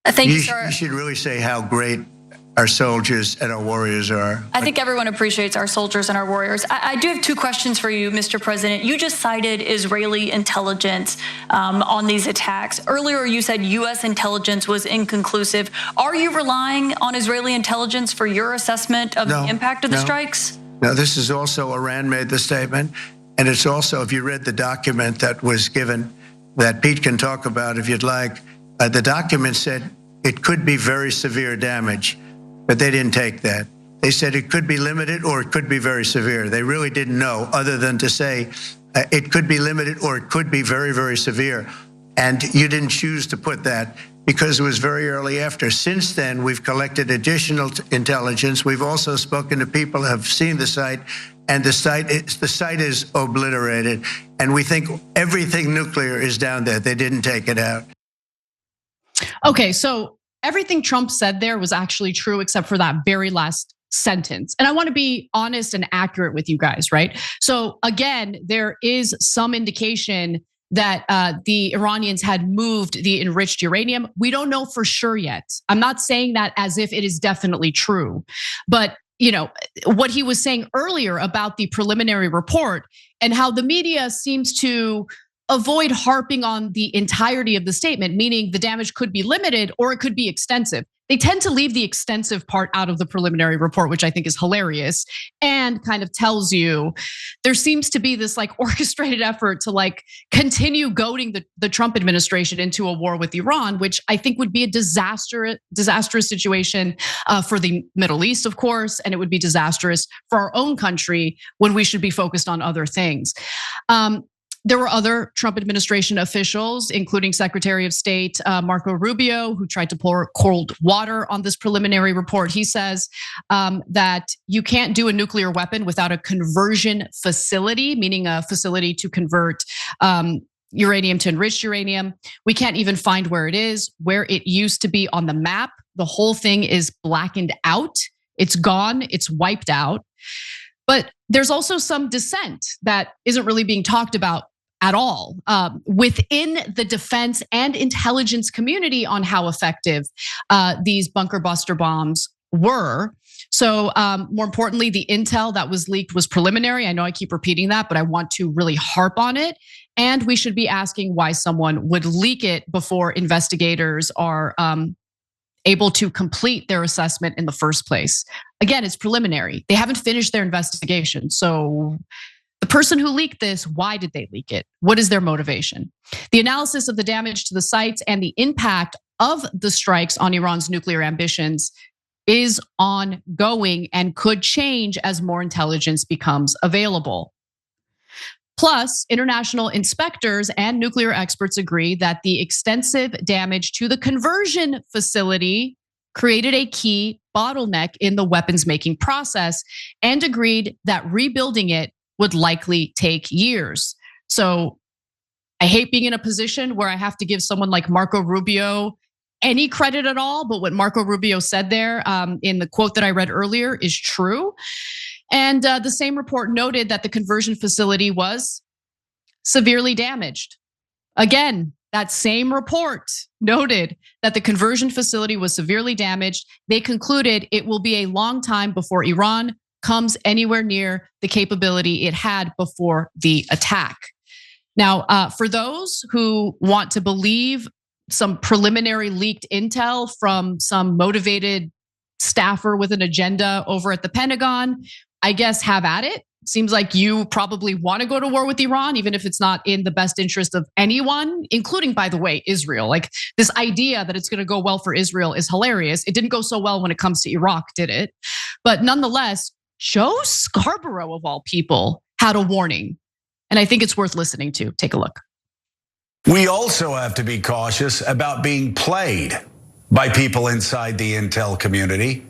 Thank you, sir. You should really say how great our soldiers and our warriors are. I think everyone appreciates our soldiers and our warriors. I do have two questions for you, Mr. President. You just cited Israeli intelligence on these attacks. Earlier, you said U.S. intelligence was inconclusive. Are you relying on Israeli intelligence for your assessment of the impact of the strikes? No, this is also Iran made the statement. And it's also, if you read the document that was given, that Pete can talk about if you'd like, the document said it could be very severe damage. But they didn't take that. They said it could be limited or it could be very severe. They really didn't know, other than to say it could be limited or it could be very, very severe. And you didn't choose to put that because it was very early after. Since then, we've collected additional intelligence. We've also spoken to people who have seen the site, and the site is obliterated. And we think everything nuclear is down there. They didn't take it out. Okay, so everything Trump said there was actually true except for that very last sentence. And I want to be honest and accurate with you guys, right? So again, there is some indication that the Iranians had moved the enriched uranium. We don't know for sure yet. I'm not saying that as if it is definitely true, but what he was saying earlier about the preliminary report and how the media seems to avoid harping on the entirety of the statement, meaning the damage could be limited or it could be extensive. They tend to leave the extensive part out of the preliminary report, which I think is hilarious and kind of tells you there seems to be this like orchestrated effort to like continue goading the Trump administration into a war with Iran, which I think would be a disastrous situation for the Middle East, of course, and it would be disastrous for our own country when we should be focused on other things. There were other Trump administration officials, including Secretary of State Marco Rubio, who tried to pour cold water on this preliminary report. He says that you can't do a nuclear weapon without a conversion facility, meaning a facility to convert uranium to enriched uranium. We can't even find where it is, where it used to be on the map. The whole thing is blackened out. It's gone, it's wiped out. But there's also some dissent that isn't really being talked about at all within the defense and intelligence community on how effective these bunker buster bombs were. So more importantly, the intel that was leaked was preliminary. I know I keep repeating that, but I want to really harp on it. And we should be asking why someone would leak it before investigators are able to complete their assessment in the first place. Again, it's preliminary. They haven't finished their investigation. So the person who leaked this, why did they leak it? What is their motivation? The analysis of the damage to the sites and the impact of the strikes on Iran's nuclear ambitions is ongoing and could change as more intelligence becomes available. Plus, international inspectors and nuclear experts agree that the extensive damage to the conversion facility created a key bottleneck in the weapons making process and agreed that rebuilding it would likely take years. So I hate being in a position where I have to give someone like Marco Rubio any credit at all, but what Marco Rubio said there in the quote that I read earlier is true. And the same report noted that the conversion facility was severely damaged. Again, that same report noted that the conversion facility was severely damaged. They concluded it will be a long time before Iran comes anywhere near the capability it had before the attack. Now, for those who want to believe some preliminary leaked intel from some motivated staffer with an agenda over at the Pentagon, I guess have at it. Seems like you probably want to go to war with Iran, even if it's not in the best interest of anyone, including, by the way, Israel. Like this idea that it's going to go well for Israel is hilarious. It didn't go so well when it comes to Iraq, did it? But nonetheless, Joe Scarborough, of all people, had a warning. And I think it's worth listening to. Take a look. We also have to be cautious about being played by people inside the intel community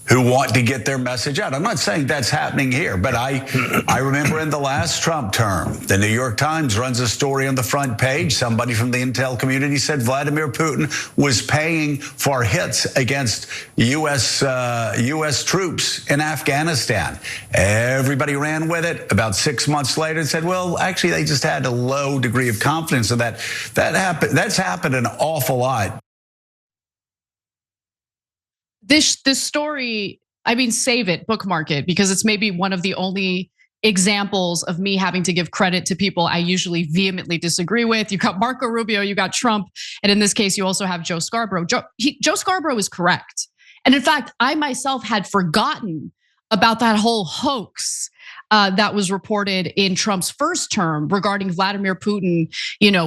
who want to get their message out. I'm not saying that's happening here, but I remember in the last Trump term, the New York Times runs a story on the front page. Somebody from the intel community said Vladimir Putin was paying for hits against US troops in Afghanistan. Everybody ran with it. About 6 months later and said, well, actually they just had a low degree of confidence in that. That's happened an awful lot. This story, I mean, save it, bookmark it, because it's maybe one of the only examples of me having to give credit to people I usually vehemently disagree with. You got Marco Rubio, you got Trump, and in this case, you also have Joe Scarborough. Joe Scarborough is correct. And in fact, I myself had forgotten about that whole hoax that was reported in Trump's first term regarding Vladimir Putin,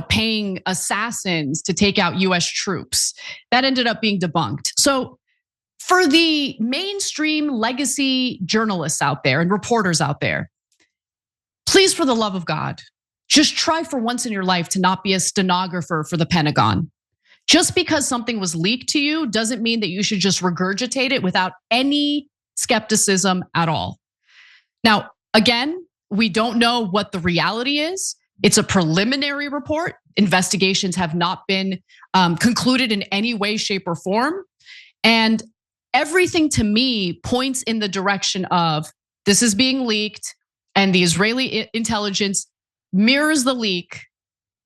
paying assassins to take out US troops. That ended up being debunked. So for the mainstream legacy journalists out there and reporters out there, please, for the love of God, just try for once in your life to not be a stenographer for the Pentagon. Just because something was leaked to you doesn't mean that you should just regurgitate it without any skepticism at all. Now, again, we don't know what the reality is. It's a preliminary report. Investigations have not been concluded in any way, shape, or form. And everything to me points in the direction of this is being leaked, and the Israeli intelligence mirrors the leak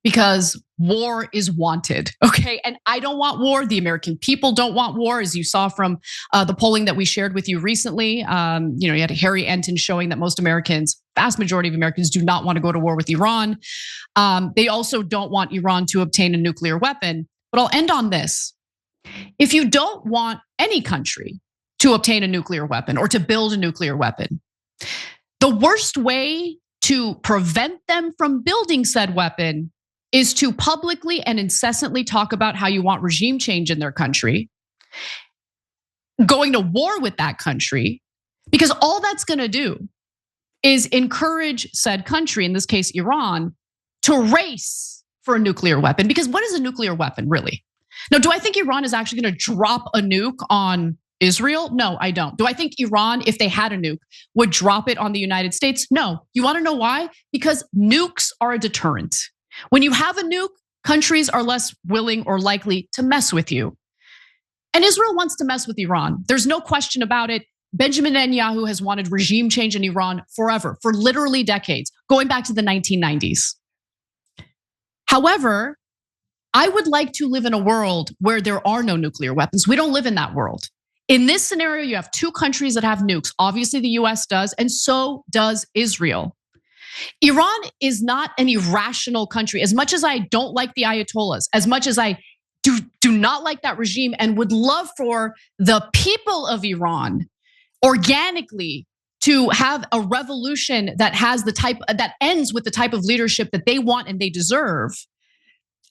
because war is wanted, okay? And I don't want war. The American people don't want war, as you saw from the polling that we shared with you recently. You had Harry Enton showing that most Americans, vast majority of Americans, do not want to go to war with Iran. They also don't want Iran to obtain a nuclear weapon. But I'll end on this. If you don't want any country to obtain a nuclear weapon or to build a nuclear weapon, the worst way to prevent them from building said weapon is to publicly and incessantly talk about how you want regime change in their country, going to war with that country, because all that's gonna do is encourage said country, in this case Iran, to race for a nuclear weapon. Because what is a nuclear weapon, really? Now, do I think Iran is actually gonna drop a nuke on Israel? No, I don't. Do I think Iran, if they had a nuke, would drop it on the United States? No. You wanna know why? Because nukes are a deterrent. When you have a nuke, countries are less willing or likely to mess with you. And Israel wants to mess with Iran. There's no question about it. Benjamin Netanyahu has wanted regime change in Iran forever, for literally decades, going back to the 1990s. However, I would like to live in a world where there are no nuclear weapons. We don't live in that world. In this scenario, you have two countries that have nukes. Obviously, the US does, and so does Israel. Iran is not an irrational country. As much as I don't like the Ayatollahs, as much as I do not like that regime and would love for the people of Iran organically to have a revolution that has that ends with the type of leadership that they want and they deserve,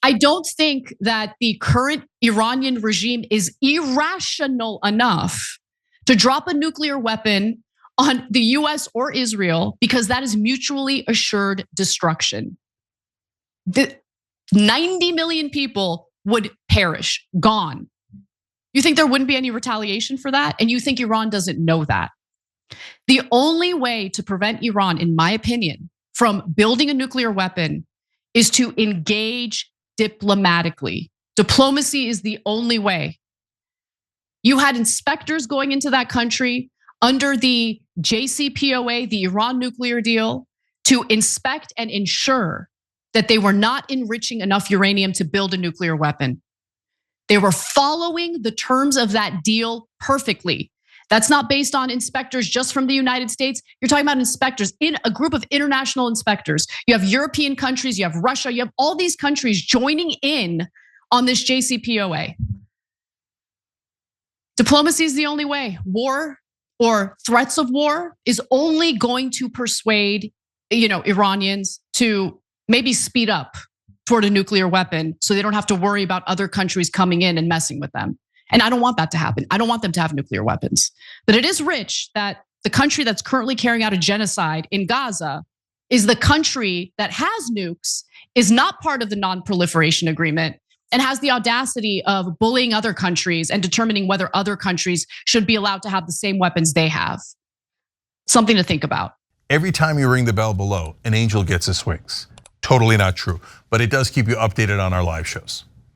I don't think that the current Iranian regime is irrational enough to drop a nuclear weapon on the US or Israel, because that is mutually assured destruction. The 90 million people would perish, gone. You think there wouldn't be any retaliation for that? And you think Iran doesn't know that? The only way to prevent Iran, in my opinion, from building a nuclear weapon is to engage diplomatically. Diplomacy is the only way. You had inspectors going into that country under the JCPOA, the Iran nuclear deal, to inspect and ensure that they were not enriching enough uranium to build a nuclear weapon. They were following the terms of that deal perfectly. That's not based on inspectors just from the United States. You're talking about inspectors in a group of international inspectors. You have European countries, you have Russia, you have all these countries joining in on this JCPOA. Diplomacy is the only way. War or threats of war is only going to persuade, Iranians to maybe speed up toward a nuclear weapon so they don't have to worry about other countries coming in and messing with them. And I don't want that to happen. I don't want them to have nuclear weapons. But it is rich that the country that's currently carrying out a genocide in Gaza is the country that has nukes, is not part of the non-proliferation agreement, and has the audacity of bullying other countries and determining whether other countries should be allowed to have the same weapons they have. Something to think about. Every time you ring the bell below, an angel gets his wings. Totally not true, but it does keep you updated on our live shows.